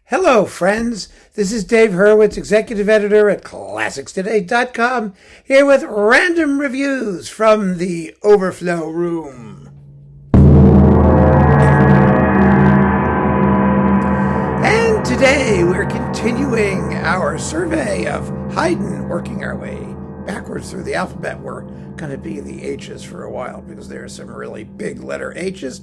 Hello, friends. This is Dave Hurwitz, executive editor at ClassicsToday.com, here with random reviews from the Overflow room. And today we're continuing our survey of Haydn, working our way backwards through the alphabet. We're going to be the H's for a while because there are some really big letter H's.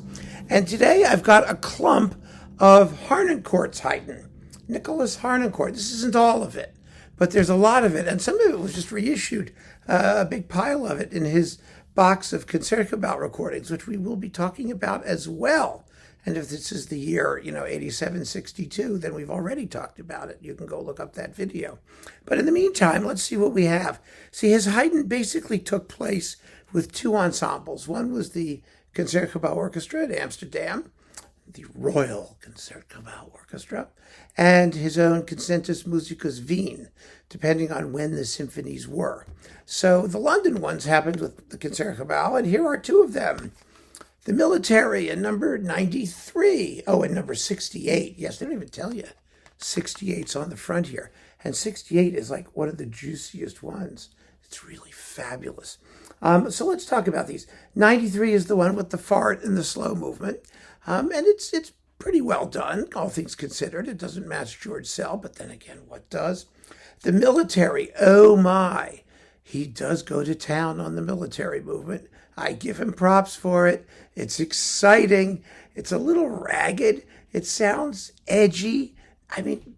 And today I've got a clump of Harnoncourt's Haydn, Nicholas Harnoncourt. This isn't all of it, but there's a lot of it, and some of it was just reissued, a big pile of it in his box of Concertgebouw recordings, which we will be talking about as well. And if this is the year, 8762, then we've already talked about it. You can go look up that video. But in the meantime, let's see what we have. See, his Haydn basically took place with two ensembles. One was the Concertgebouw Orchestra at Amsterdam, the Royal Concertgebouw Orchestra, and his own Concertus Musicus Wien, depending on when the symphonies were. So the London ones happened with the Concertgebouw, and here are two of them. The Military in number 93. Oh, and number 68. Yes, they don't even tell you. 68's on the front here. And 68 is like one of the juiciest ones. It's really fabulous. So let's talk about these. 93 is the one with the fart and the slow movement. And it's pretty well done, all things considered. It doesn't match George Sell, but then again, what does? The Military, oh my. He does go to town on the military movement. I give him props for it. It's exciting. It's a little ragged. It sounds edgy. I mean,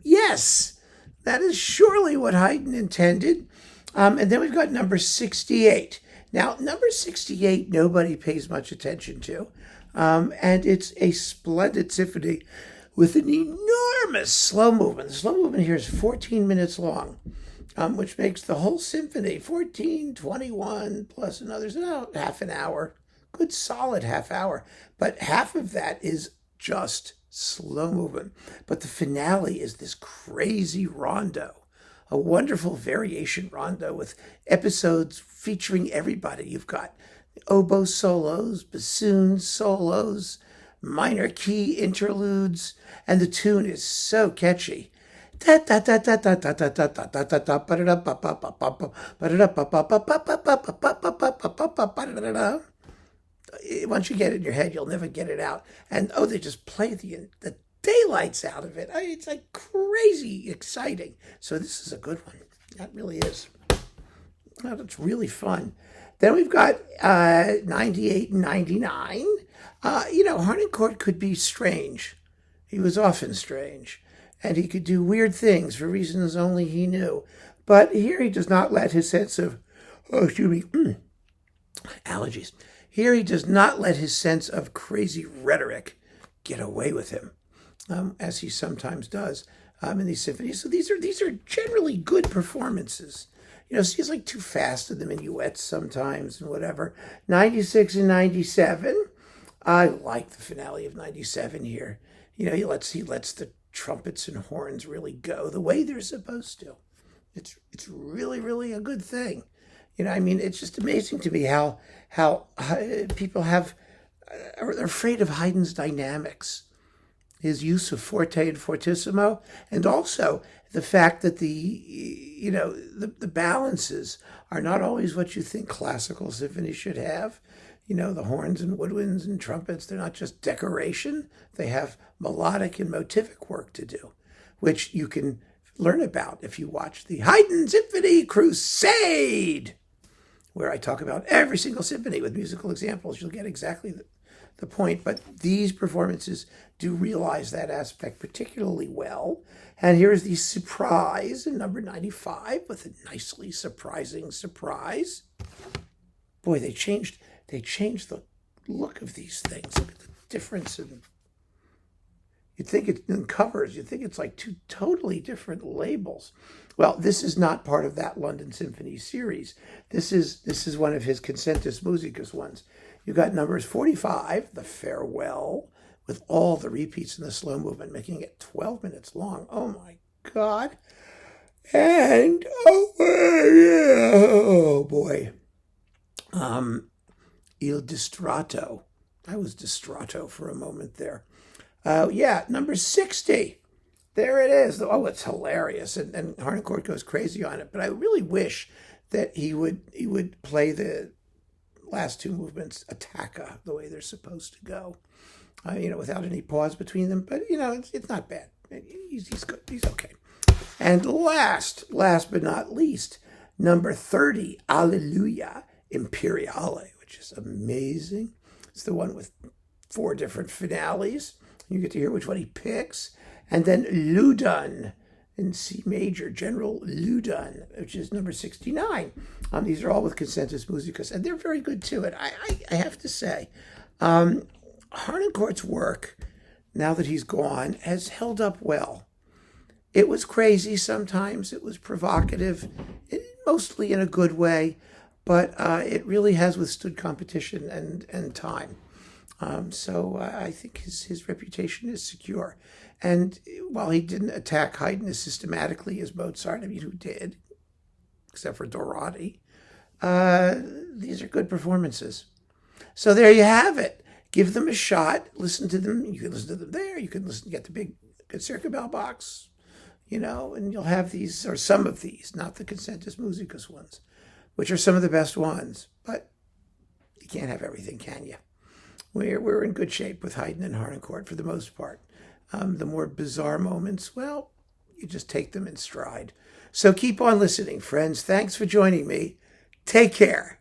yes, that is surely what Haydn intended. And then we've got number 68. Now, number 68, nobody pays much attention to. And it's a splendid symphony with an enormous slow movement. The slow movement here is 14 minutes long, which makes the whole symphony 14, 21, plus another half an hour. Good solid half hour. But half of that is just slow movement. But the finale is this crazy rondo, a wonderful variation rondo with episodes featuring everybody. You've got oboe solos, bassoon solos, minor key interludes, and the tune is so catchy. Once you get it in your head, you'll never get it out. And they just play the daylights out of it. It's like crazy exciting. So this is a good one. That really is. That's really fun. Then we've got 98 and 99. Harnoncourt could be strange. He was often strange. And he could do weird things for reasons only he knew. But here he does not let his sense of, allergies. Here he does not let his sense of crazy rhetoric get away with him, as he sometimes does in these symphonies. So these are generally good performances. He's like too fast in the minuets sometimes and whatever. 96 and 97. I like the finale of 97 here. He lets the trumpets and horns really go the way they're supposed to. It's really, really a good thing. It's just amazing to me how people are afraid of Haydn's dynamics, his use of forte and fortissimo, and also the fact that the balances are not always what you think classical symphony should have. The horns and woodwinds and trumpets, they're not just decoration. They have melodic and motivic work to do, which you can learn about if you watch the Haydn Symphony Crusade, where I talk about every single symphony with musical examples. You'll get exactly the point. But these performances do realize that aspect particularly well. And here's the surprise in number 95 with a nicely surprising surprise. Boy, they changed the look of these things. Look at the difference you'd think it's in covers. You'd think it's like two totally different labels. Well, this is not part of that London Symphony series. This is one of his Concertus Musicus ones. You've got numbers 45, the Farewell, with all the repeats in the slow movement, making it 12 minutes long. Oh my God. And oh boy. Il Distrato. I was distrato for a moment there. Number 60. There it is. Oh, it's hilarious, and Harnoncourt goes crazy on it. But I really wish that he would play the last two movements attacca the way they're supposed to go, without any pause between them. But it's not bad. He's good. He's okay. And last but not least, number 30, Alleluia Imperiale, which is amazing. It's the one with 4 different finales. You get to hear which one he picks. And then Ludun in C major, General Ludun, which is number 69. These are all with concentus musicus, and they're very good too. And I have to say, Harnoncourt's work, now that he's gone, has held up well. It was crazy sometimes. It was provocative, mostly in a good way, but it really has withstood competition and time. So I think his reputation is secure. And while he didn't attack Haydn as systematically as Mozart, who did, except for Dorati, these are good performances. So there you have it. Give them a shot. Listen to them. You can listen to them there. You can get the big Concertgebouw box, and you'll have these, or some of these, not the concentus musicus ones, which are some of the best ones. But you can't have everything, can you? We're in good shape with Haydn and Harnoncourt for the most part. The more bizarre moments, well, you just take them in stride. So keep on listening, friends. Thanks for joining me. Take care.